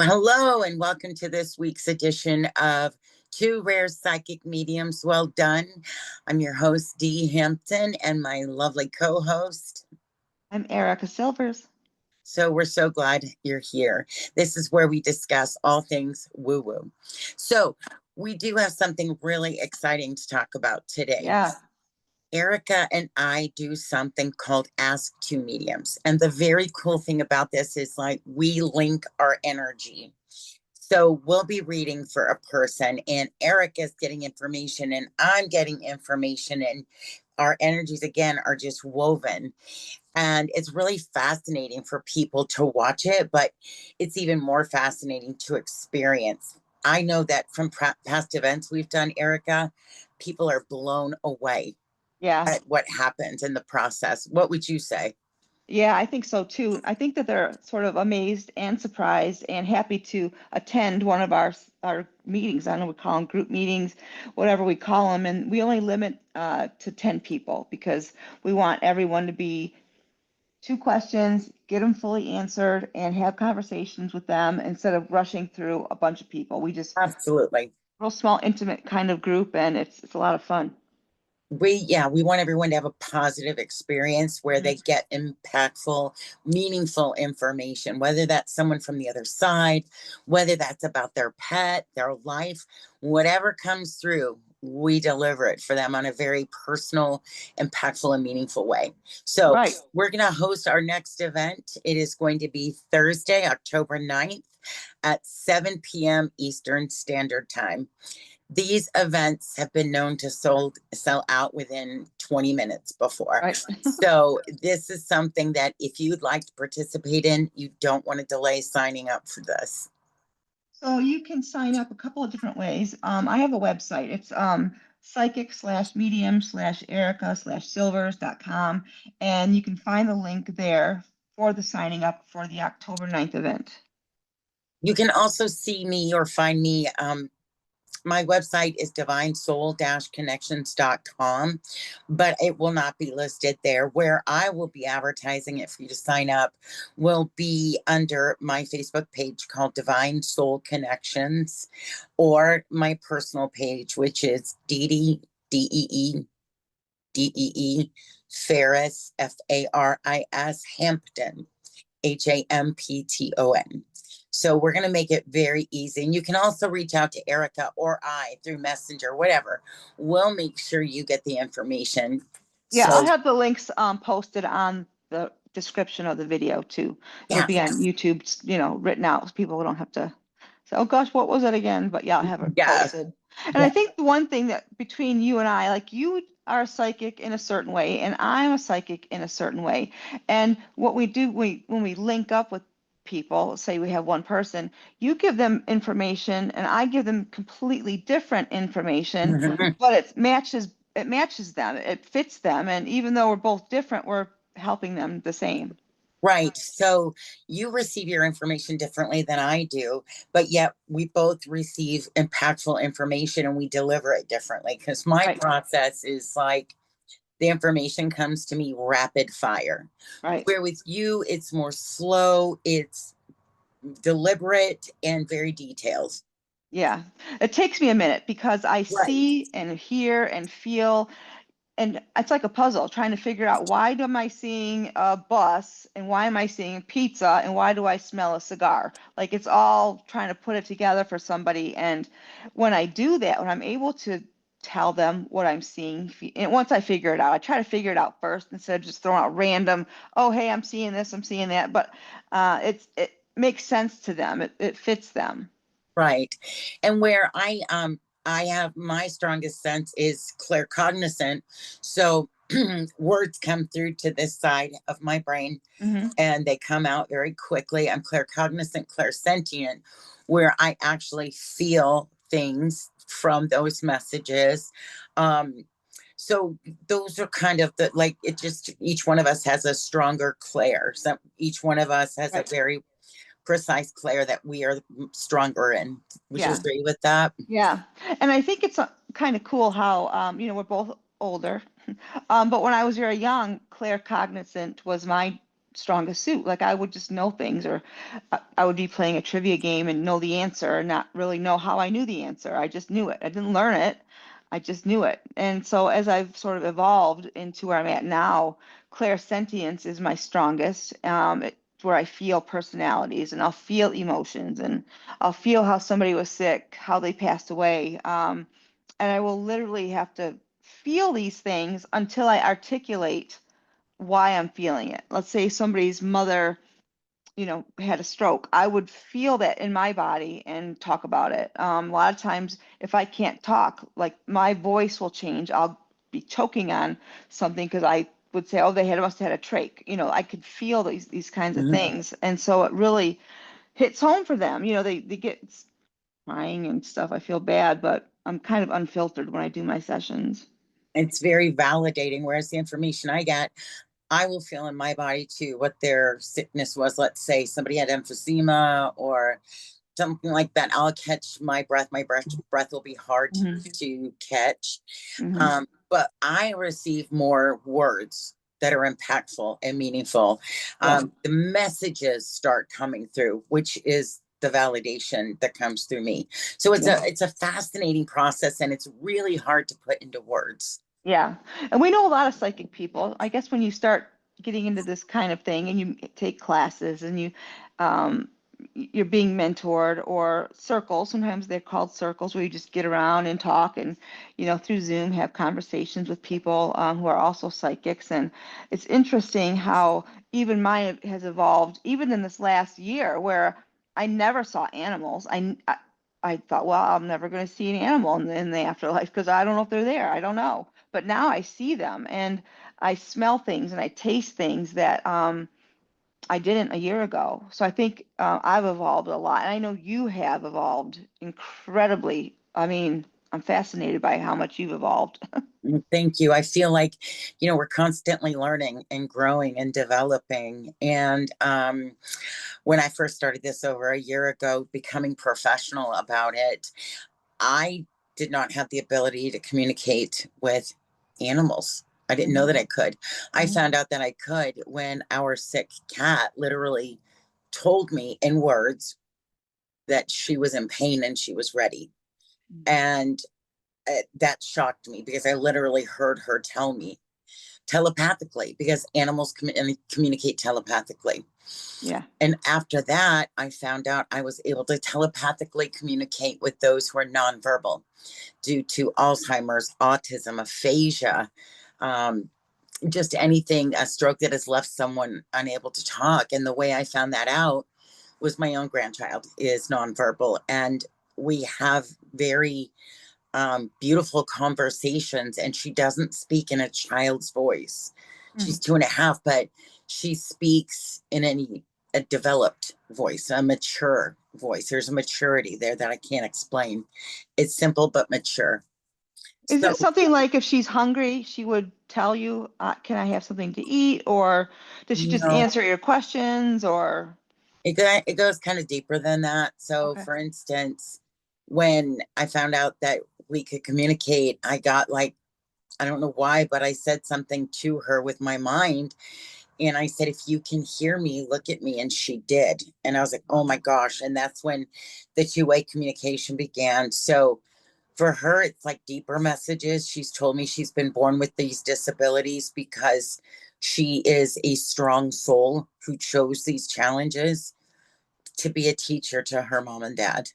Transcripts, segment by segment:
Hello, and welcome to this week's edition of Two Rare Psychic Mediums. Well done. I'm your host, Dee Hampton, and my lovely co host. I'm Erica Silvers. So, we're so glad you're here. This is where we discuss all things woo woo. So, we do have something really exciting to talk about today. Yeah. Erica and I do something called Ask Two Mediums. And the very cool thing about this is like we link our energy. So we'll be reading for a person, and Erica's getting information, and I'm getting information, and our energies again are just woven. And it's really fascinating for people to watch it, but it's even more fascinating to experience. I know that from past events we've done, Erica, people are blown away Yeah. at what happens in the process. What would you say? Yeah, I think so too. I think that they're sort of amazed and surprised and happy to attend one of our meetings. I don't know, we call them group meetings, whatever we call them, and we only limit to 10 people because we want everyone to be two questions, get them fully answered, and have conversations with them instead of rushing through a bunch of people. We just Absolutely. real small, intimate kind of group, and it's a lot of fun. We want everyone to have a positive experience where they Mhm. get impactful, meaningful information, whether that's someone from the other side, whether that's about their pet, their life, whatever comes through, we deliver it for them on a very personal, impactful, and meaningful way. So Right. we're going to host our next event. It is going to be Thursday, October 9th at 7 p.m. Eastern Standard Time. These events have been known to sell out within 20 minutes before. Right. So this is something that if you'd like to participate in, you don't want to delay signing up for this. So you can sign up a couple of different ways. I have a website. It's psychic/medium/Erica/silvers.com, and you can find the link there for the signing up for the October 9th event. You can also see me or find me. My website is divinesoul-connections.com, but it will not be listed there. Where I will be advertising it for you to sign up will be under my Facebook page called Divine Soul Connections, or my personal page, which is Dee Dee Ferris, Faris Hampton, Hampton. So we're going to make it very easy. And you can also reach out to Erica or I through Messenger, whatever. We'll make sure you get the information. Yeah, I'll So, have the links posted on the description of the video too. It'll yeah, be on YouTube, written out so people don't have to say, oh gosh, what was it again? But yeah, I'll have it yeah, posted. And I yeah, think the one thing that between you and I, like you are a psychic in a certain way, and I'm a psychic in a certain way. And what we do, when we link up with people, say we have one person, you give them information and I give them completely different information, mhm, but it matches them, it fits them, and even though we're both different, we're helping them the same. right. So you receive your information differently than I do, but yet we both receive impactful information and we deliver it differently because my Right, process is like the information comes to me rapid fire. right. Where with you, it's more slow, it's deliberate, and very detailed. Yeah, it takes me a minute because I Right. see and hear and feel, and it's like a puzzle trying to figure out why am I seeing a bus and why am I seeing pizza and why do I smell a cigar? Like it's all trying to put it together for somebody. And when I do that, when I'm able to tell them what I'm seeing, and once I figure it out, I try to figure it out first instead of just throwing out random, oh, hey, I'm seeing this, I'm seeing that. But it makes sense to them. It fits them. Right. And where I have my strongest sense is claircognizant. So words come through to this side of my brain Hmm. and they come out very quickly. I'm claircognizant, clairsentient, where I actually feel things from those messages. Um, so those are kind of the like it just each one of us has a stronger clair. So each one of us has a Right. very precise clair that we are stronger in. Would you Yeah. agree with that? Yeah, and I think it's kind of cool how we're both older, but when I was very young, claircognizant was my strongest suit. Like I would just know things, or I would be playing a trivia game and know the answer and not really know how I knew the answer. I just knew it. I didn't learn it. I just knew it. And so as I've sort of evolved into where I'm at now, clairsentience is my strongest. It's where I feel personalities and I'll feel emotions and I'll feel how somebody was sick, how they passed away. And I will literally have to feel these things until I articulate why I'm feeling it. Let's say somebody's mother, had a stroke. I would feel that in my body and talk about it. A lot of times, if I can't talk, like my voice will change. I'll be choking on something because I would say, "Oh, must have had a trach." I could feel these kinds of Mhm. things, and so it really hits home for them. They get crying and stuff. I feel bad, but I'm kind of unfiltered when I do my sessions. It's very validating. Whereas the information I get, I will feel in my body too what their sickness was. Let's say somebody had emphysema or something like that. I'll catch my breath. My breath will be hard Hmm. to catch. Hmm. But I receive more words that are impactful and meaningful. Yeah. The messages start coming through, which is the validation that comes through me. So it's Yeah. a fascinating process, and it's really hard to put into words. Yeah. And we know a lot of psychic people. I guess when you start getting into this kind of thing and you take classes and um, you're being mentored, or circles, sometimes they're called circles, where you just get around and talk and, through Zoom have conversations with people who are also psychics. And it's interesting how even mine has evolved, even in this last year, where I never saw animals. I thought, well, I'm never going to see an animal in the afterlife because I don't know if they're there. I don't know. But now I see them and I smell things and I taste things that I didn't a year ago. So I think I've evolved a lot. And I know you have evolved incredibly. I mean, I'm fascinated by how much you've evolved. Thank you. I feel like, we're constantly learning and growing and developing. And when I first started this over a year ago, becoming professional about it, I did not have the ability to communicate with animals. I didn't know Mhm. that I could. I Mhm. found out that I could when our sick cat literally told me in words that she was in pain and she was ready. And that shocked me because I literally heard her tell me telepathically, because animals communicate telepathically. Yeah. And after that, I found out I was able to telepathically communicate with those who are nonverbal due to Alzheimer's, autism, aphasia, um, just anything, a stroke that has left someone unable to talk. And the way I found that out was my own grandchild is nonverbal, and we have very beautiful conversations, and she doesn't speak in a child's voice. She's Mm. 2.5, but she speaks in a developed voice, a mature voice. There's a maturity there that I can't explain. It's simple but mature. Is So it something like if she's hungry, she would tell you, can I have something to eat? Or does she just no, answer your questions? Or, it goes kind of deeper than that. So okay. for instance, when I found out that we could communicate, I got like, I don't know why, but I said something to her with my mind. And I said, if you can hear me, look at me. And she did. And I was like, oh my gosh. And that's when the two-way communication began. So for her, it's like deeper messages. She's told me she's been born with these disabilities because she is a strong soul who chose these challenges to be a teacher to her mom and dad.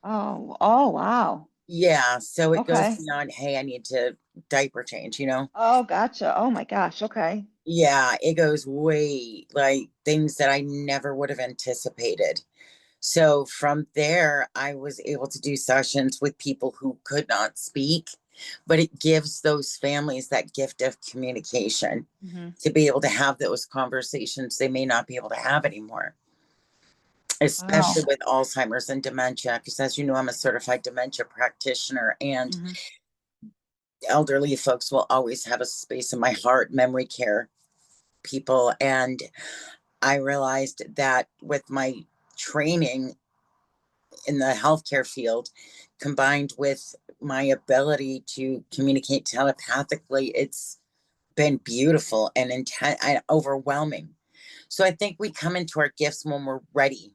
Oh, oh, wow. Yeah. So it goes Okay. beyond, hey, I need to diaper change. Oh, gotcha. Oh my gosh. Okay. Yeah, it goes way like things that I never would have anticipated. So from there, I was able to do sessions with people who could not speak, but it gives those families that gift of communication Hmm. to be able to have those conversations they may not be able to have anymore, Wow. especially with Alzheimer's and dementia. Because as you know, I'm a certified dementia practitioner, and Hmm. elderly folks will always have a space in my heart, memory care people. And I realized that with my training in the healthcare field, combined with my ability to communicate telepathically, it's been beautiful and intense and overwhelming. So I think we come into our gifts when we're ready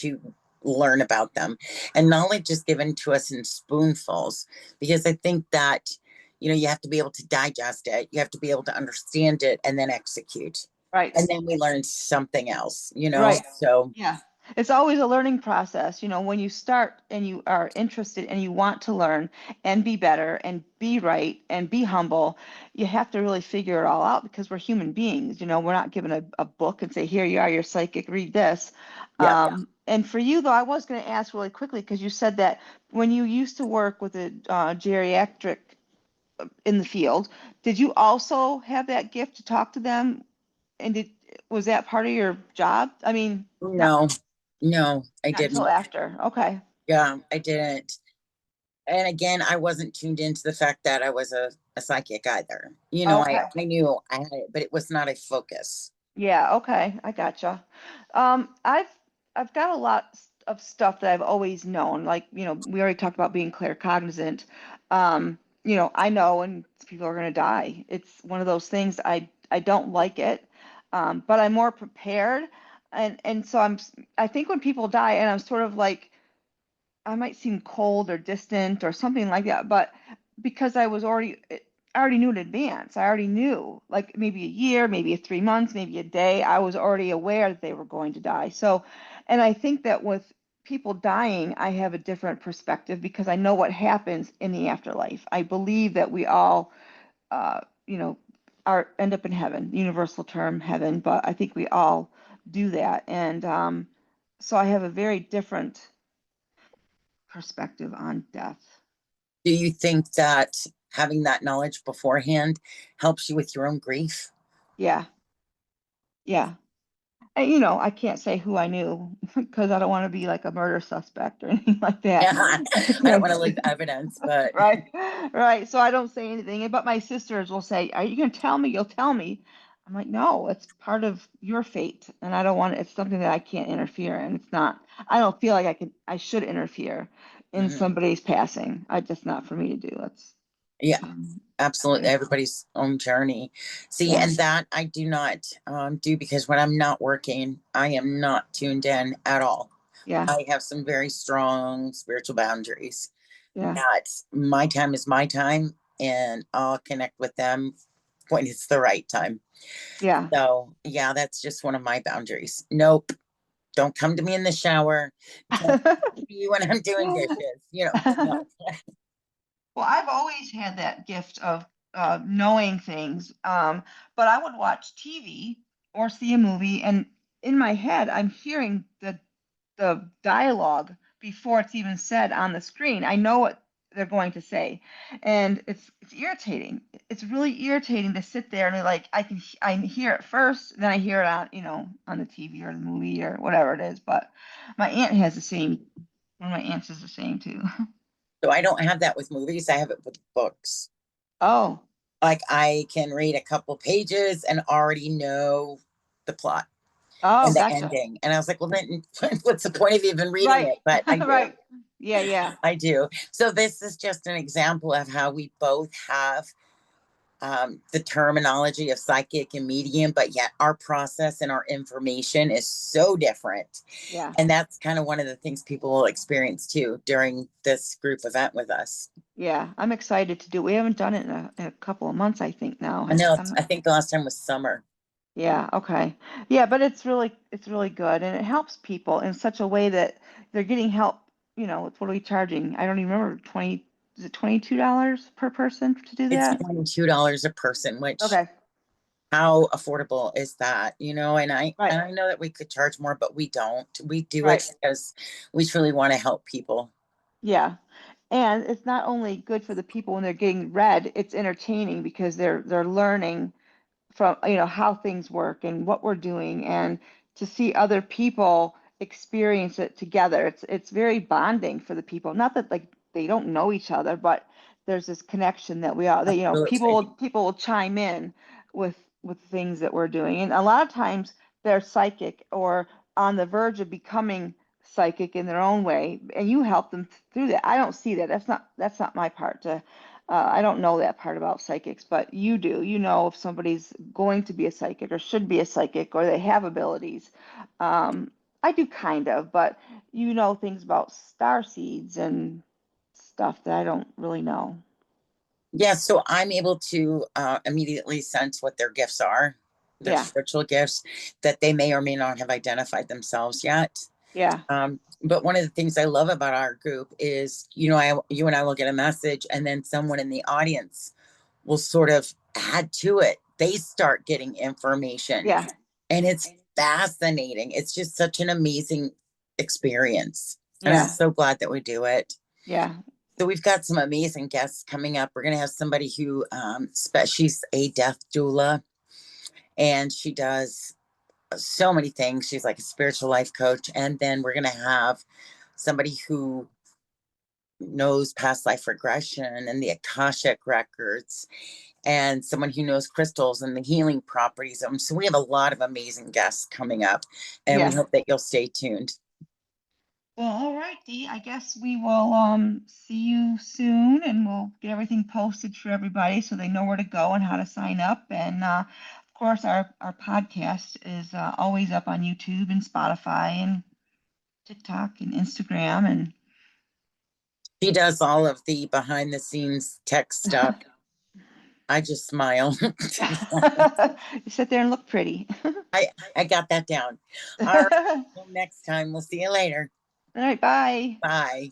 to learn about them. And knowledge is given to us in spoonfuls, because I think that, you have to be able to digest it, you have to be able to understand it, and then execute. Right. And then we learn something else. Right. So, Yeah. It's always a learning process. When you start and you are interested and you want to learn and be better and be right and be humble, you have to really figure it all out because we're human beings. We're not given a book and say, here you are, you're psychic, read this. yeah. And for you, though, I was going to ask really quickly because you said that when you used to work with a geriatric in the field, did you also have that gift to talk to them? And was that part of your job? I mean, not No, no, I not until didn't. after. Okay. Yeah, I didn't. And again, I wasn't tuned into the fact that I was a psychic either. Okay. I knew I had it, but it was not a focus. Yeah, okay. I gotcha. I've got a lot of stuff that I've always known. Like, we already talked about being claircognizant. I know when people are gonna die. It's one of those things I don't like it. But I'm more prepared. And so I think when people die and I'm sort of like I might seem cold or distant or something like that, but because I already knew in advance. I already knew, like maybe a year, maybe 3 months, maybe a day. I was already aware that they were going to die. So, and I think that with people dying, I have a different perspective because I know what happens in the afterlife. I believe that we all, uh, you know, are end up in heaven, universal term heaven, but I think we all do that. And so I have a very different perspective on death. Do you think that having that knowledge beforehand helps you with your own grief? Yeah, yeah. And, I can't say who I knew because I don't want to be like a murder suspect or anything like that. Yeah, I I don't can't want to say leave evidence, but right, right. So I don't say anything. But my sisters will say, "Are you going to tell me? You'll tell me." I'm like, "No, it's part of your fate, and I don't want it. It's something that I can't interfere in. It's not. I don't feel like I should interfere in mhm. somebody's passing. I just not for me to do. That's Yeah, absolutely. okay. Everybody's own journey. See, Yeah, and that I do not do, because when I'm not working, I am not tuned in at all. yeah, I have some very strong spiritual boundaries. yeah. That my time is my time, and I'll connect with them when it's the right time. Yeah. So, yeah, that's just one of my boundaries. Nope, don't come to me in the shower. Don't come to me when I'm doing dishes. No. Well, I've always had that gift of knowing things, but I would watch TV or see a movie, and in my head, I'm hearing the dialogue before it's even said on the screen. I know what they're going to say, and it's irritating. It's really irritating to sit there and like I hear it first, then I hear it on on the TV or the movie or whatever it is. But my aunt has the same. One of my aunts is the same too. So I don't have that with movies. I have it with books. Oh. Like I can read a couple pages and already know the plot Oh, and the gotcha. ending. And I was like, well, then what's the point of even reading Right. it? But I do. Right. Yeah, yeah. I do. So this is just an example of how we both have the terminology of psychic and medium, but yet our process and our information is so different. Yeah. And that's kind of one of the things people will experience too during this group event with us. Yeah. I'm excited to do. We haven't done it in a couple of months, I think now. I know, I'm I not, think the last time was summer. yeah, okay. Yeah, but it's really good and it helps people in such a way that they're getting help, what are we charging? I don't even remember, 20, is it $22 per person to do It's that? $22 a person, which Okay. how affordable is that? And I Right. and I know that we could charge more, but we don't. We do it Right. because we truly want to help people. Yeah. And it's not only good for the people when they're getting read, it's entertaining because they're learning from how things work and what we're doing and to see other people experience it together, it's very bonding for the people, not that like they don't know each other, but there's this connection that we all that Absolutely. people will chime in with things that we're doing, and a lot of times they're psychic or on the verge of becoming psychic in their own way, and you help them through that. I don't see that. That's not my part to I don't know that part about psychics, but you do. You know if somebody's going to be a psychic or should be a psychic or they have abilities. Um, I do kind of, but you know things about star seeds and stuff that I don't really know. Yeah, so I'm able to immediately sense what their gifts are, their Yeah, spiritual gifts that they may or may not have identified themselves yet. yeah, But one of the things I love about our group is, you and I will get a message, and then someone in the audience will sort of add to it. They start getting information, yeah, and it's fascinating. It's just such an amazing experience. And I'm yeah, so glad that we do it. yeah, So we've got some amazing guests coming up. We're going to have somebody who, she's a death doula, and she does so many things. She's like a spiritual life coach. And then we're going to have somebody who knows past life regression and the Akashic records, and someone who knows crystals and the healing properties. So we have a lot of amazing guests coming up, and we yeah. hope that you'll stay tuned. Well, all right, Dee. I guess we will see you soon and we'll get everything posted for everybody so they know where to go and how to sign up. And of course, our podcast is always up on YouTube and Spotify and TikTok and Instagram and She does all of the behind the scenes tech stuff. I just smile. you sit there and look pretty. I I got that down. All right. All Till next time. We'll see you later. right, bye. Bye.